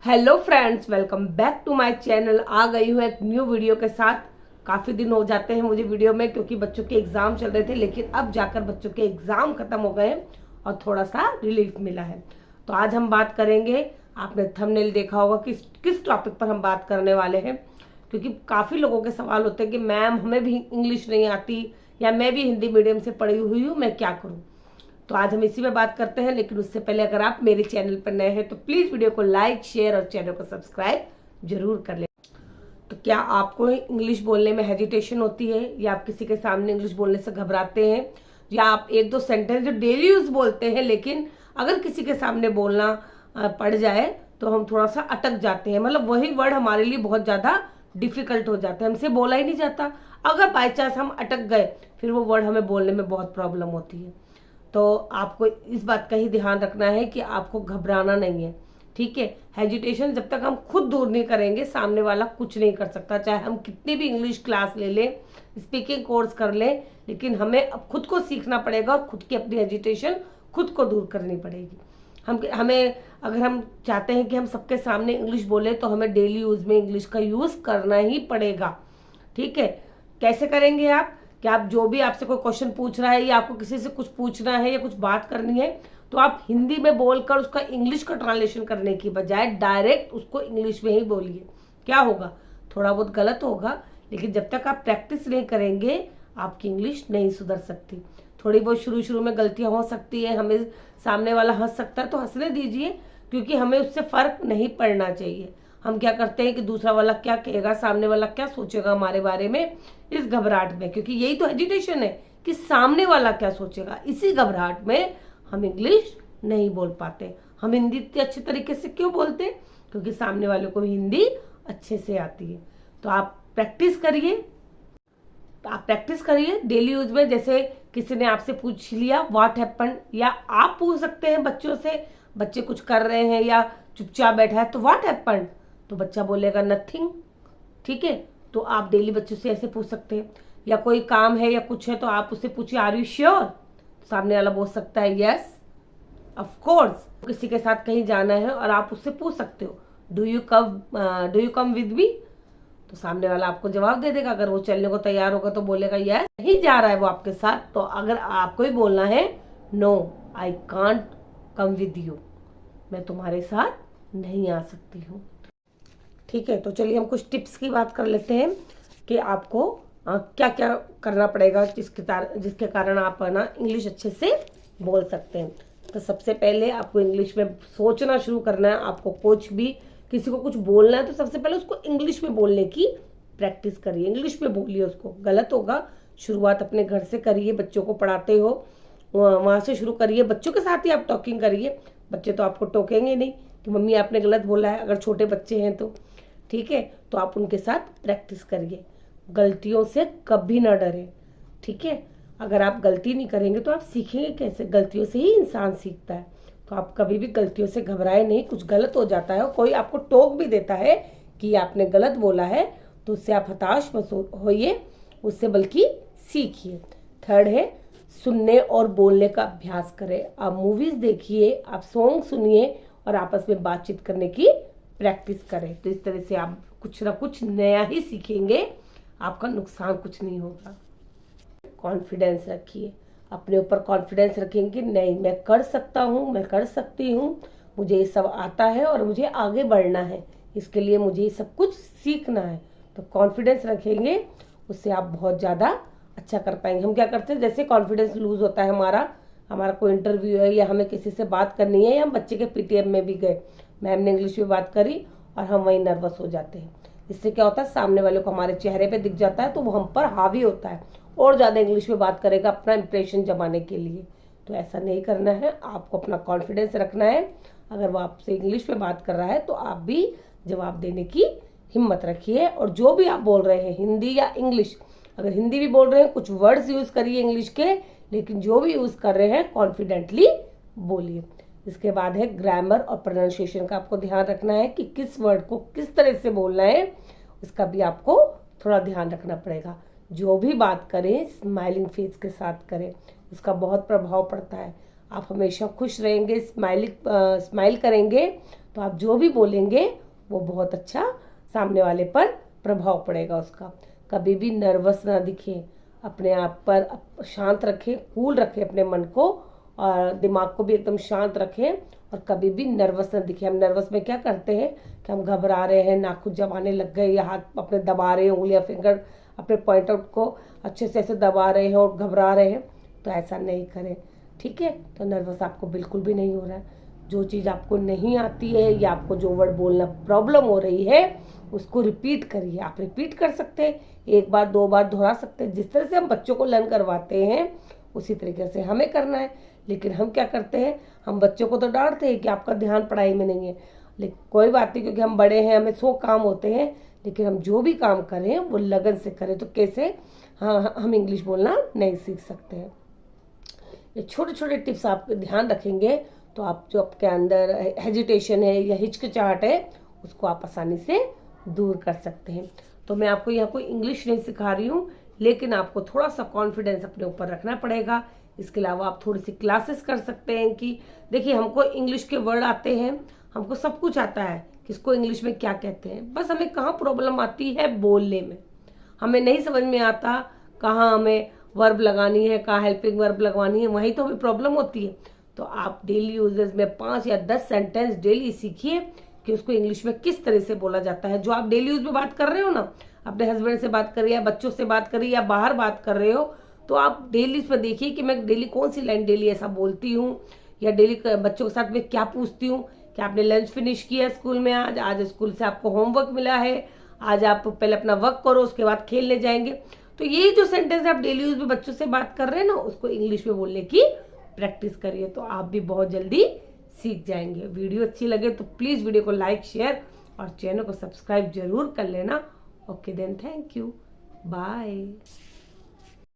Hello friends, welcome back to my channel. आ गई हूँ एक न्यू वीडियो के साथ। काफ़ी दिन हो जाते हैं मुझे वीडियो में, क्योंकि बच्चों के एग्ज़ाम चल रहे थे, लेकिन अब जाकर बच्चों के एग्ज़ाम ख़त्म हो गए हैं और थोड़ा सा रिलीफ मिला है। तो आज हम बात करेंगे, आपने थंबनेल देखा होगा कि किस टॉपिक पर हम बात करने वाले हैं, क्योंकि काफ़ी लोगों के सवाल होते हैं कि मैम हमें भी इंग्लिश नहीं आती या मैं भी हिंदी मीडियम से पढ़ी हुई हूँ, मैं क्या करूँ। तो आज हम इसी में बात करते हैं, लेकिन उससे पहले अगर आप मेरे चैनल पर नए हैं तो प्लीज़ वीडियो को लाइक, शेयर और चैनल को सब्सक्राइब जरूर कर लें। तो क्या आपको इंग्लिश बोलने में हेजिटेशन होती है, या आप किसी के सामने इंग्लिश बोलने से घबराते हैं, या आप एक दो सेंटेंस जो डेली यूज बोलते हैं लेकिन अगर किसी के सामने बोलना पड़ जाए तो हम थोड़ा सा अटक जाते हैं, मतलब वही वर्ड हमारे लिए बहुत ज़्यादा डिफिकल्ट हो जाता है, हमसे बोला ही नहीं जाता। अगर बाई चांस हम अटक गए फिर वो वर्ड हमें बोलने में बहुत प्रॉब्लम होती है। तो आपको इस बात का ही ध्यान रखना है कि आपको घबराना नहीं है, ठीक है। हेजिटेशन जब तक हम खुद दूर नहीं करेंगे, सामने वाला कुछ नहीं कर सकता। चाहे हम कितनी भी इंग्लिश क्लास ले लें, स्पीकिंग कोर्स कर लें, लेकिन हमें अब खुद को सीखना पड़ेगा और खुद की अपनी हेजिटेशन खुद को दूर करनी पड़ेगी। हमें अगर हम चाहते हैं कि हम सबके सामने इंग्लिश बोले तो हमें डेली यूज में इंग्लिश का यूज करना ही पड़ेगा, ठीक है। कैसे करेंगे आप? कि आप जो भी आपसे कोई क्वेश्चन पूछ रहा है या आपको किसी से कुछ पूछना है या कुछ बात करनी है, तो आप हिंदी में बोलकर उसका इंग्लिश का ट्रांसलेशन करने की बजाय डायरेक्ट उसको इंग्लिश में ही बोलिए। क्या होगा? थोड़ा बहुत गलत होगा, लेकिन जब तक आप प्रैक्टिस नहीं करेंगे आपकी इंग्लिश नहीं सुधर सकती। थोड़ी बहुत शुरू शुरू में गलतियां हो सकती है, हमें सामने वाला हंस सकता है तो हंसने दीजिए, क्योंकि हमें उससे फर्क नहीं पड़ना चाहिए। हम क्या करते हैं कि दूसरा वाला क्या कहेगा, सामने वाला क्या सोचेगा हमारे बारे में, इस घबराहट में, क्योंकि यही तो एजिटेशन है कि सामने वाला क्या सोचेगा, इसी घबराहट में हम इंग्लिश नहीं बोल पाते। हम हिंदी इतने अच्छे तरीके से क्यों बोलते हैं? क्योंकि सामने वाले को हिंदी अच्छे से आती है। तो आप प्रैक्टिस करिए, डेली यूज में। जैसे किसी ने आपसे पूछ लिया व्हाट हैपन, या आप पूछ सकते हैं बच्चों से, बच्चे कुछ कर रहे हैं या चुपचाप बैठा है तो व्हाट हैपन, तो बच्चा बोलेगा नथिंग, ठीक है। तो आप डेली बच्चों से ऐसे पूछ सकते हैं। या कोई काम है या कुछ है तो आप उससे पूछिए आर यू श्योर, सामने वाला बोल सकता है यस ऑफ कोर्स। किसी के साथ कहीं जाना है और आप उससे पूछ सकते हो do you come with me, तो सामने वाला आपको जवाब दे देगा। अगर वो चलने को तैयार होगा तो बोलेगा यस। नहीं जा रहा है वो आपके साथ, तो अगर आपको ही बोलना है no I can't come with you, मैं तुम्हारे साथ नहीं आ सकती हूँ, ठीक है। तो चलिए हम कुछ टिप्स की बात कर लेते हैं कि आपको क्या क्या करना पड़ेगा जिसके कारण आप ना इंग्लिश अच्छे से बोल सकते हैं। तो सबसे पहले आपको इंग्लिश में सोचना शुरू करना है। आपको कुछ भी किसी को कुछ बोलना है तो सबसे पहले उसको इंग्लिश में बोलने की प्रैक्टिस करिए, इंग्लिश में बोलिए उसको। गलत होगा, शुरुआत अपने घर से करिए, बच्चों को पढ़ाते हो वहाँ से शुरू करिए, बच्चों के साथ ही आप टॉकिंग करिए। बच्चे तो आपको टोकेंगे नहीं कि मम्मी आपने गलत बोला है, अगर छोटे बच्चे हैं तो, ठीक है। तो आप उनके साथ प्रैक्टिस करिए, गलतियों से कभी ना डरें, ठीक है। अगर आप गलती नहीं करेंगे तो आप सीखेंगे कैसे? गलतियों से ही इंसान सीखता है। तो आप कभी भी गलतियों से घबराए नहीं। कुछ गलत हो जाता है और कोई आपको टोक भी देता है कि आपने गलत बोला है, तो उससे आप हताश मत होइए, उससे बल्कि सीखिए। थर्ड है सुनने और बोलने का अभ्यास करें। आप मूवीज देखिए, आप सॉन्ग सुनिए और आपस में बातचीत करने की प्रैक्टिस करें। तो इस तरह से आप कुछ ना कुछ नया ही सीखेंगे, आपका नुकसान कुछ नहीं होगा। कॉन्फिडेंस रखिए, अपने ऊपर कॉन्फिडेंस रखेंगे, नहीं मैं कर सकता हूँ, मैं कर सकती हूँ, मुझे ये सब आता है और मुझे आगे बढ़ना है, इसके लिए मुझे ये सब कुछ सीखना है। तो कॉन्फिडेंस रखेंगे, उससे आप बहुत ज़्यादा अच्छा कर पाएंगे। हम क्या करते हैं, जैसे कॉन्फिडेंस लूज होता है हमारा कोई इंटरव्यू है या हमें किसी से बात करनी है, या हम बच्चे के पीटीएम में भी गए, मैम ने इंग्लिश में बात करी और हम वहीं नर्वस हो जाते हैं। इससे क्या होता है, सामने वाले को हमारे चेहरे पे दिख जाता है तो वो हम पर हावी होता है और ज़्यादा इंग्लिश में बात करेगा अपना इंप्रेशन जमाने के लिए। तो ऐसा नहीं करना है, आपको अपना कॉन्फिडेंस रखना है। अगर वो आपसे इंग्लिश में बात कर रहा है तो आप भी जवाब देने की हिम्मत रखिए। और जो भी आप बोल रहे हैं, हिंदी या इंग्लिश, अगर हिंदी भी बोल रहे हैं कुछ वर्ड्स यूज़ करिए इंग्लिश के, लेकिन जो भी यूज़ कर रहे हैं कॉन्फिडेंटली बोलिए। इसके बाद है ग्रामर और प्रोनाउंसिएशन का आपको ध्यान रखना है कि किस वर्ड को किस तरह से बोलना है, इसका भी आपको थोड़ा ध्यान रखना पड़ेगा। जो भी बात करें स्माइलिंग फेस के साथ करें, इसका बहुत प्रभाव पड़ता है। आप हमेशा खुश रहेंगे, स्माइल करेंगे, तो आप जो भी बोलेंगे वो बहुत अच्छा सामने वाले पर प्रभाव पड़ेगा उसका। कभी भी नर्वस ना दिखे, अपने आप पर शांत रखें, कूल रखें अपने मन को, और दिमाग को भी एकदम शांत रखें, और कभी भी नर्वस ना दिखे। हम नर्वस में क्या करते हैं कि हम घबरा रहे हैं, नाखून जमाने लग गए, या हाथ अपने दबा रहे हैं, उंगलियां फिंगर अपने पॉइंट आउट को अच्छे से ऐसे दबा रहे हैं और घबरा रहे हैं। तो ऐसा नहीं करें, ठीक है। तो नर्वस आपको बिल्कुल भी नहीं हो रहा है। जो चीज़ आपको नहीं आती है या आपको जो वर्ड बोलना प्रॉब्लम हो रही है उसको रिपीट करिए। आप रिपीट कर सकते हैं, एक बार 2 बार दोहरा सकते हैं। जिस तरह से हम बच्चों को लर्न करवाते हैं उसी तरीके से हमें करना है। लेकिन हम क्या करते हैं, हम बच्चों को तो डांटते हैं कि आपका ध्यान पढ़ाई में नहीं है, लेकिन कोई बात नहीं, क्योंकि हम बड़े हैं, हमें 100 काम होते हैं। लेकिन हम जो भी काम करें वो लगन से करें, तो कैसे हाँ हम इंग्लिश बोलना नहीं सीख सकते हैं। ये छोटे छोटे टिप्स आप ध्यान रखेंगे तो आप जो आपके अंदर हेजिटेशन है या हिचकिचाहट है उसको आप आसानी से दूर कर सकते हैं। तो मैं आपको यहाँ कोई इंग्लिश नहीं सिखा रही हूँ, लेकिन आपको थोड़ा सा कॉन्फिडेंस अपने ऊपर रखना पड़ेगा। इसके अलावा आप थोड़ी सी क्लासेस कर सकते हैं कि देखिए हमको इंग्लिश के वर्ड आते हैं, हमको सब कुछ आता है किसको इंग्लिश में क्या कहते हैं, बस हमें कहाँ प्रॉब्लम आती है बोलने में। हमें नहीं समझ में आता कहाँ हमें वर्ब लगानी है, कहाँ हेल्पिंग वर्ब लगवानी है, वहीं तो हमें प्रॉब्लम होती है। तो आप डेली यूजेस में 5 या 10 सेंटेंस डेली सीखिए कि उसको इंग्लिश में किस तरह से बोला जाता है। जो आप डेली यूज में बात कर रहे हो ना, अपने हस्बैंड से बात करिए या बच्चों से बात करिए या बाहर बात कर रहे हो, तो आप डेली इस पर देखिए कि मैं डेली कौन सी लाइन डेली ऐसा बोलती हूँ, या डेली बच्चों के साथ में क्या पूछती हूँ कि आपने लंच फिनिश किया स्कूल में, आज स्कूल से आपको होमवर्क मिला है, आज आप पहले अपना वर्क करो उसके बाद खेलने जाएंगे। तो ये जो सेंटेंस आप डेली यूज में बच्चों से बात कर रहे हैं ना, उसको इंग्लिश में बोलने की प्रैक्टिस करिए, तो आप भी बहुत जल्दी सीख जाएंगे। वीडियो अच्छी लगे तो प्लीज़ वीडियो को लाइक, शेयर और चैनल को सब्सक्राइब जरूर कर लेना। Okay then, thank you, bye.